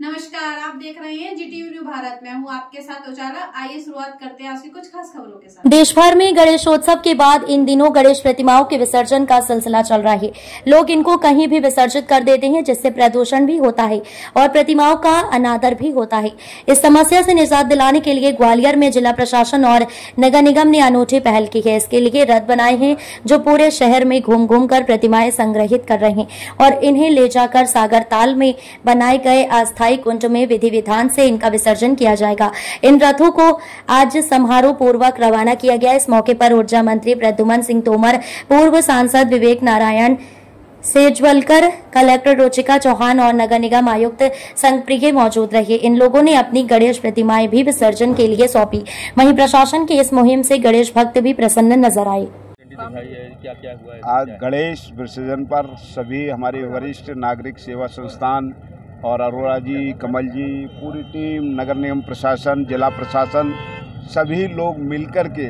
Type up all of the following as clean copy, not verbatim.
नमस्कार, आप देख रहे हैं जीटीवी न्यू भारत। मैं हूं आपके साथ उजाला। आइए शुरुआत करते हैं आज की कुछ खास खबरों के साथ। देश भर में गणेशोत्सव के बाद इन दिनों गणेश प्रतिमाओं के विसर्जन का सिलसिला चल रहा है। लोग इनको कहीं भी विसर्जित कर देते हैं, जिससे प्रदूषण भी होता है और प्रतिमाओं का अनादर भी होता है। इस समस्या से निजात दिलाने के लिए ग्वालियर में जिला प्रशासन और नगर निगम ने अनूठी पहल की है। इसके लिए रथ बनाए हैं जो पूरे शहर में घूम घूम कर प्रतिमाएं संग्रहित कर रहे हैं और इन्हें ले जाकर सागर ताल में बनाए गए अस्थायी कुंड में विधि विधान से इनका विसर्जन किया जाएगा। इन रथों को आज समारोह पूर्वक रवाना किया गया। इस मौके पर ऊर्जा मंत्री प्रद्युमन सिंह तोमर, पूर्व सांसद विवेक नारायण सेजवलकर, कलेक्टर रुचिका चौहान और नगर निगम आयुक्त संगप्रिय मौजूद रहे। इन लोगों ने अपनी गणेश प्रतिमाएं भी विसर्जन के लिए सौंपी। वहीं प्रशासन की इस मुहिम से गणेश भक्त भी प्रसन्न नजर आए। क्या हुआ है? आज गणेश विसर्जन पर सभी हमारे वरिष्ठ नागरिक सेवा संस्थान और अरोड़ा जी, कमल जी, पूरी टीम, नगर निगम प्रशासन, जिला प्रशासन, सभी लोग मिलकर के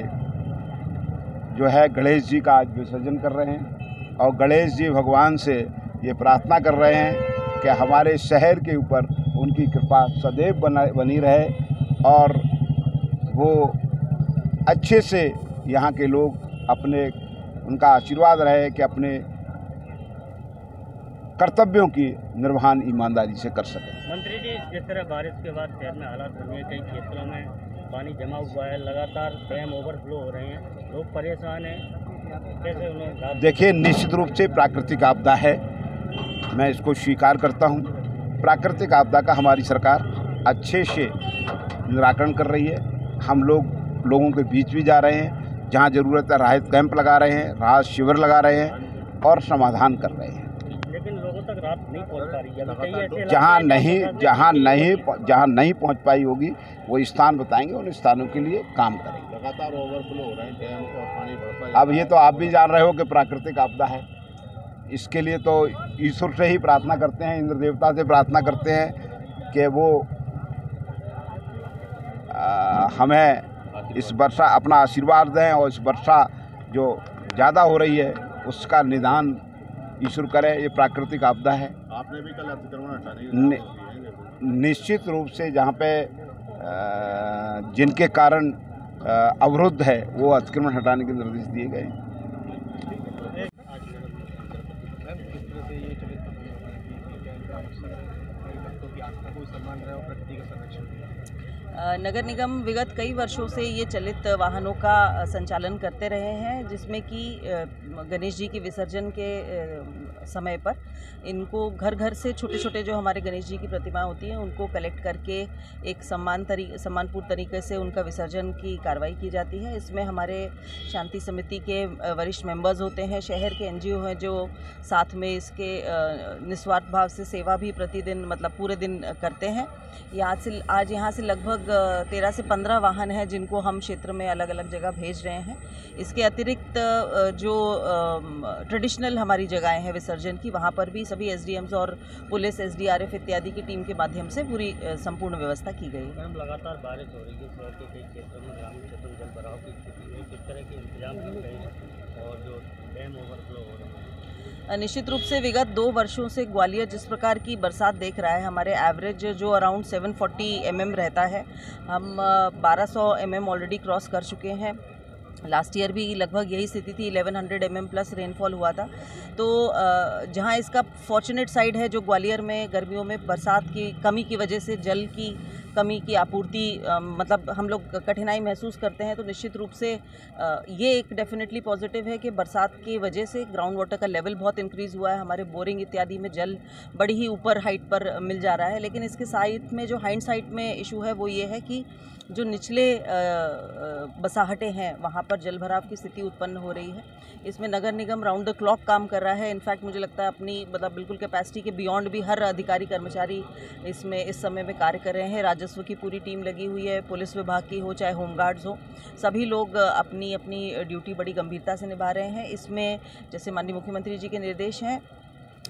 जो है गणेश जी का आज विसर्जन कर रहे हैं और गणेश जी भगवान से ये प्रार्थना कर रहे हैं कि हमारे शहर के ऊपर उनकी कृपा सदैव बनी रहे और वो अच्छे से यहाँ के लोग अपने उनका आशीर्वाद रहे कि अपने कर्तव्यों की निर्वहन ईमानदारी से कर सकें। मंत्री जी, जिस तरह बारिश के बाद शहर में हालात बने हैं, कई क्षेत्रों में पानी जमा हुआ है, लगातार डैम ओवरफ्लो हो रहे हैं, लोग परेशान हैं, कैसे उन्हें? देखिए, निश्चित रूप से प्राकृतिक आपदा है, मैं इसको स्वीकार करता हूं। प्राकृतिक आपदा का हमारी सरकार अच्छे से निराकरण कर रही है। हम लोगों के बीच भी जा रहे हैं, जहां ज़रूरत है राहत कैंप लगा रहे हैं, राहत शिविर लगा रहे हैं और समाधान कर रहे हैं। लेकिन लोगों तक राहत नहीं पहुंच पा रही है। जहाँ नहीं पहुंच पाई होगी वो स्थान बताएंगे, उन स्थानों के लिए काम करेंगे। लगातार ओवरफ्लो हो रहे हैं, डैम और पानी बढ़ता है। अब ये तो आप भी जान रहे हो कि प्राकृतिक आपदा है। इसके लिए तो ईश्वर से ही प्रार्थना करते हैं, इंद्र देवता से प्रार्थना करते हैं कि वो हमें इस वर्षा अपना आशीर्वाद दें और इस वर्षा जो ज़्यादा हो रही है उसका निदान ईश्वर करे। ये प्राकृतिक आपदा है। आपने भी कल अतिक्रमण हटाने की निश्चित रूप से जहाँ पे जिनके कारण अवरुद्ध है वो अतिक्रमण हटाने के निर्देश दिए गए। नगर निगम विगत कई वर्षों से ये चलित वाहनों का संचालन करते रहे हैं, जिसमें कि गणेश जी के विसर्जन के समय पर इनको घर घर से छोटे छोटे जो हमारे गणेश जी की प्रतिमा होती हैं उनको कलेक्ट करके एक सम्मानपूर्ण तरीके से उनका विसर्जन की कार्रवाई की जाती है। इसमें हमारे शांति समिति के वरिष्ठ मेंबर्स होते हैं, शहर के एनजीओ हैं जो साथ में इसके निस्वार्थ भाव से सेवा भी प्रतिदिन मतलब पूरे दिन करते हैं। आज यहाँ से लगभग 13 से 15 वाहन हैं जिनको हम क्षेत्र में अलग अलग जगह भेज रहे हैं। इसके अतिरिक्त जो ट्रेडिशनल हमारी जगहें हैं विसर्जन की, वहाँ पर भी सभी एसडीएम्स और पुलिस, एसडीआरएफ इत्यादि की टीम के माध्यम से पूरी संपूर्ण व्यवस्था की गई है। मैम, लगातार बारिश हो रही है, शहर के कई क्षेत्रों में ग्रामीण क्षेत्रों में जल भराव की स्थिति में किस तरह के इंतजाम किए गए हैं और जो डैम ओवरफ्लो हो रहे हैं? निश्चित रूप से विगत 2 वर्षों से ग्वालियर जिस प्रकार की बरसात देख रहा है, हमारे एवरेज जो अराउंड 740 mm रहता है, हम 1200 mm ऑलरेडी क्रॉस कर चुके हैं। लास्ट ईयर भी लगभग यही स्थिति थी, 1100 mm प्लस रेनफॉल हुआ था। तो जहां इसका फॉर्चुनेट साइड है जो ग्वालियर में गर्मियों में बरसात की कमी की वजह से जल की कमी की आपूर्ति मतलब हम लोग कठिनाई महसूस करते हैं, तो निश्चित रूप से ये एक डेफिनेटली पॉजिटिव है कि बरसात की वजह से ग्राउंड वाटर का लेवल बहुत इंक्रीज़ हुआ है। हमारे बोरिंग इत्यादि में जल बड़ी ही ऊपर हाइट पर मिल जा रहा है। लेकिन इसके साइड में जो हाइंड साइड में इशू है वो ये है कि जो निचले बसाहटें हैं वहाँ पर जल भराव की स्थिति उत्पन्न हो रही है। इसमें नगर निगम राउंड द क्लॉक काम कर रहा है। इनफैक्ट मुझे लगता है अपनी मतलब बिल्कुल कैपेसिटी के बियॉन्ड भी हर अधिकारी कर्मचारी इसमें इस समय में कार्य कर रहे हैं। राजस्व की पूरी टीम लगी हुई है, पुलिस विभाग की हो चाहे होमगार्ड्स हो, सभी लोग अपनी अपनी ड्यूटी बड़ी गंभीरता से निभा रहे हैं। इसमें जैसे माननीय मुख्यमंत्री जी के निर्देश हैं,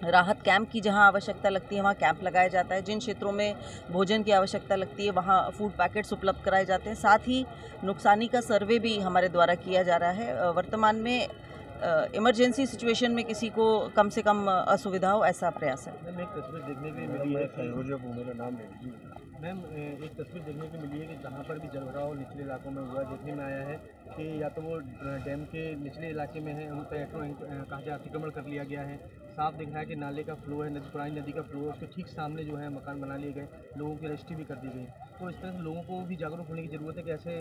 राहत कैंप की जहां आवश्यकता लगती है वहां कैंप लगाया जाता है। जिन क्षेत्रों में भोजन की आवश्यकता लगती है वहां फूड पैकेट्स उपलब्ध कराए जाते हैं। साथ ही नुकसानी का सर्वे भी हमारे द्वारा किया जा रहा है। वर्तमान में इमरजेंसी सिचुएशन में किसी को कम से कम असुविधा हो, ऐसा प्रयास है। मैम, एक तस्वीर देखने को मिली है, मेरा नाम है मैम, एक तस्वीर देखने को मिली है कि जहाँ पर भी जलभराव निचले इलाकों में हुआ, देखने में आया है कि या तो वो डैम के निचले इलाके में है, उन पर कहा जाए अतिक्रमण कर लिया गया है। साफ दिख रहा है कि नाले का फ्लो है, पुरानी नदी का फ्लो है, उसके ठीक सामने जो है मकान बना लिए गए, लोगों की रजिस्ट्री भी कर दी गई। तो इस तरह से लोगों को भी जागरूक होने की ज़रूरत है कि ऐसे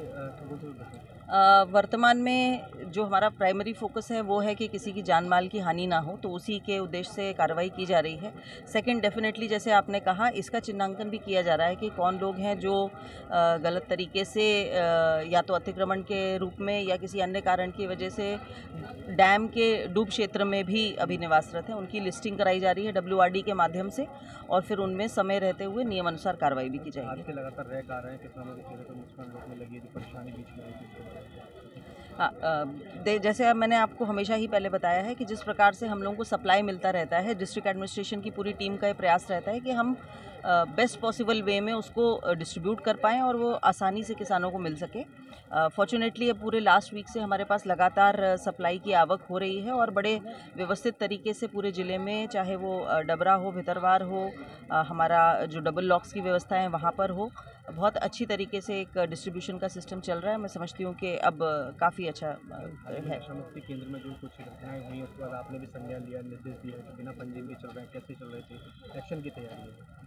वर्तमान में जो हमारा प्राइमरी फोकस है वो है कि किसी की जान माल की हानि ना हो, तो उसी के उद्देश्य से कार्रवाई की जा रही है। सेकंड, डेफिनेटली जैसे आपने कहा, इसका चिन्हांकन भी किया जा रहा है कि कौन लोग हैं जो गलत तरीके से या तो अतिक्रमण के रूप में या किसी अन्य कारण की वजह से डैम के डूब क्षेत्र में भी अभी निवासरत हैं। उनकी लिस्टिंग कराई जा रही है WRD के माध्यम से, और फिर उनमें समय रहते हुए नियमानुसार कार्रवाई भी की जाएगी। आपके लगातार रैक आ रहे हैं, किसानों के चेहरे पर मुस्कान रोकने लगी है, जो परेशानी बीच में जैसे अब मैंने आपको हमेशा ही पहले बताया है कि जिस प्रकार से हम लोगों को सप्लाई मिलता रहता है, डिस्ट्रिक्ट एडमिनिस्ट्रेशन की पूरी टीम का ये प्रयास रहता है कि हम बेस्ट पॉसिबल वे में उसको डिस्ट्रीब्यूट कर पाएँ और वो आसानी से किसानों को मिल सके। फॉर्चुनेटली अब पूरे लास्ट वीक से हमारे पास लगातार सप्लाई की आवक हो रही है और बड़े व्यवस्थित तरीके से पूरे ज़िले में, चाहे वो डबरा हो, भितरवार हो, हमारा जो डबल लॉक्स की व्यवस्था है वहाँ पर हो, बहुत अच्छी तरीके से एक डिस्ट्रीब्यूशन का सिस्टम चल रहा है। मैं समझती हूँ कि अब काफ़ी अच्छा है। मुक्ति केंद्र में जो कुछ घटनाएं हुई, उसके बाद आपने भी संज्ञान लिया, निर्देश दिया कि बिना पंजीयन के चल रहे हैं, कैसे चल रहे थे, एक्शन की तैयारी है?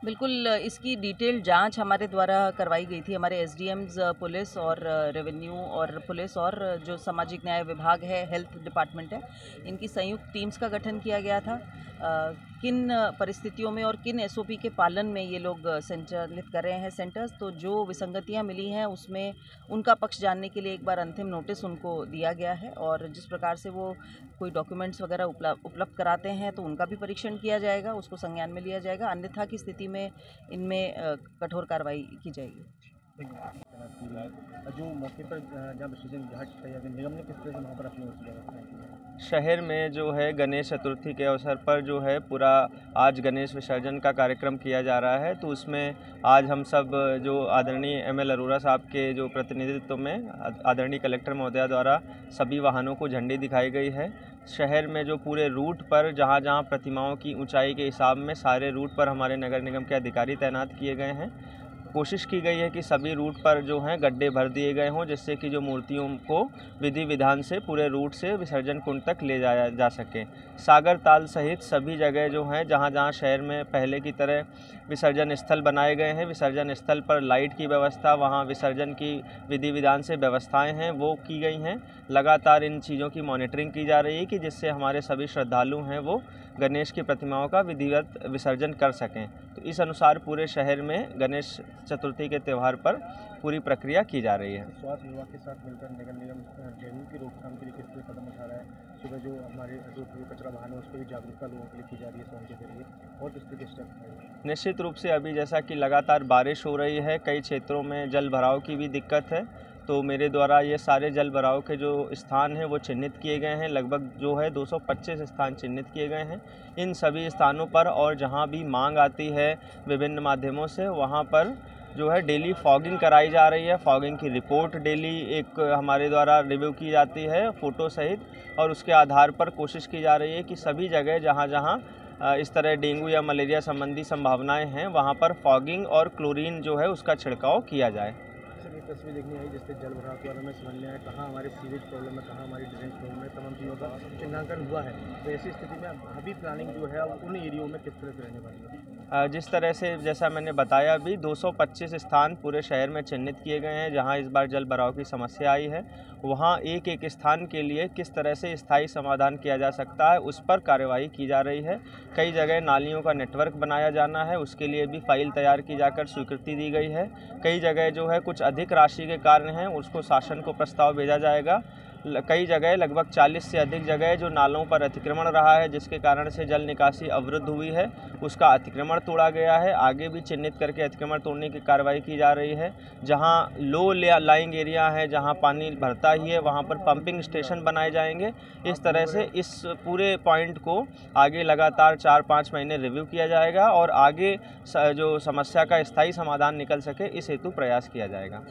बिल्कुल, इसकी डिटेल जांच हमारे द्वारा करवाई गई थी। हमारे SDMs पुलिस और रेवेन्यू और पुलिस और जो सामाजिक न्याय विभाग है, हेल्थ डिपार्टमेंट है, इनकी संयुक्त टीम्स का गठन किया गया था। किन परिस्थितियों में और किन SOP के पालन में ये लोग संचालित कर रहे हैं सेंटर्स, तो जो विसंगतियां मिली हैं उसमें उनका पक्ष जानने के लिए एक बार अंतिम नोटिस उनको दिया गया है, और जिस प्रकार से वो कोई डॉक्यूमेंट्स वगैरह उपलब्ध कराते हैं तो उनका भी परीक्षण किया जाएगा, उसको संज्ञान में लिया जाएगा। अन्यथा की स्थिति में इनमें कठोर कार्रवाई की जाएगी। जो मौके पर जहाँ विसर्जन घाट निगम ने किस तरह से वहाँ पर अपनी व्यवस्थाएं की? शहर में जो है गणेश चतुर्थी के अवसर पर जो है पूरा आज गणेश विसर्जन का कार्यक्रम किया जा रहा है, तो उसमें आज हम सब जो आदरणीय ML अरोड़ा साहब के जो प्रतिनिधित्व में आदरणीय कलेक्टर महोदया द्वारा सभी वाहनों को झंडी दिखाई गई है। शहर में जो पूरे रूट पर जहाँ जहाँ प्रतिमाओं की ऊंचाई के हिसाब में सारे रूट पर हमारे नगर निगम के अधिकारी तैनात किए गए हैं। कोशिश की गई है कि सभी रूट पर जो हैं गड्ढे भर दिए गए हों, जिससे कि जो मूर्तियों को विधि विधान से पूरे रूट से विसर्जन कुंड तक ले जाया जा सके। सागर ताल सहित सभी जगह जो हैं जहां जहां शहर में पहले की तरह विसर्जन स्थल बनाए गए हैं, विसर्जन स्थल पर लाइट की व्यवस्था, वहां विसर्जन की विधि विधान से व्यवस्थाएं हैं वो की गई हैं। लगातार इन चीज़ों की मॉनिटरिंग की जा रही है कि जिससे हमारे सभी श्रद्धालु हैं वो गणेश की प्रतिमाओं का विधिवत विसर्जन कर सकें। तो इस अनुसार पूरे शहर में गणेश चतुर्थी के त्यौहार पर पूरी प्रक्रिया की जा रही है। स्वास्थ्य विभाग के साथ मिलकर नगर निगम डेंगू की रोकथाम के लिए किस तरह कदम उठा रहा है? सुबह जो हमारे जो कचरा वाहन है उस पर भी जागरूकता लोगों के लिए की जा रही है सॉन्ग के जरिए, और किस तरह के स्टेप? निश्चित रूप से अभी जैसा कि लगातार बारिश हो रही है, कई क्षेत्रों में जल भराव की भी दिक्कत है, तो मेरे द्वारा ये सारे जल भराव के जो स्थान हैं वो चिन्हित किए गए हैं। लगभग जो है 225 स्थान चिन्हित किए गए हैं। इन सभी स्थानों पर और जहां भी मांग आती है विभिन्न माध्यमों से, वहां पर जो है डेली फॉगिंग कराई जा रही है। फॉगिंग की रिपोर्ट डेली एक हमारे द्वारा रिव्यू की जाती है फ़ोटो सहित, और उसके आधार पर कोशिश की जा रही है कि सभी जगह जहां जहां इस तरह डेंगू या मलेरिया संबंधी संभावनाएं हैं वहां पर फॉगिंग और क्लोरीन जो है उसका छिड़काव किया जाए। तस्वीर देखनी आई जिससे जल भराव के बारे में समझ में आया, कहाँ हमारे सीवेज प्रॉब्लम है, कहाँ हमारी ड्रेनेज प्रॉब्लम है, तमाम चीज़ों का चिन्हांकन हुआ है। तो ऐसी स्थिति में अभी प्लानिंग जो है उन एरियो में किस तरह से रहने वाली है? जिस तरह से जैसा मैंने बताया अभी 225 स्थान पूरे शहर में चिन्हित किए गए हैं जहां इस बार जल भराव की समस्या आई है। वहां एक एक स्थान के लिए किस तरह से स्थायी समाधान किया जा सकता है उस पर कार्रवाई की जा रही है। कई जगह नालियों का नेटवर्क बनाया जाना है, उसके लिए भी फाइल तैयार की जाकर स्वीकृति दी गई है। कई जगह जो है कुछ अधिक राशि के कारण हैं उसको शासन को प्रस्ताव भेजा जाएगा। कई जगह लगभग 40 से अधिक जगह जो नालों पर अतिक्रमण रहा है जिसके कारण से जल निकासी अवरुद्ध हुई है, उसका अतिक्रमण तोड़ा गया है। आगे भी चिन्हित करके अतिक्रमण तोड़ने की कार्रवाई की जा रही है। जहां लो लाइंग एरिया है, जहां पानी भरता ही है, वहां पर पंपिंग स्टेशन बनाए जाएंगे। इस तरह से इस पूरे पॉइंट को आगे लगातार 4-5 महीने रिव्यू किया जाएगा और आगे जो समस्या का स्थायी समाधान निकल सके इस हेतु प्रयास किया जाएगा।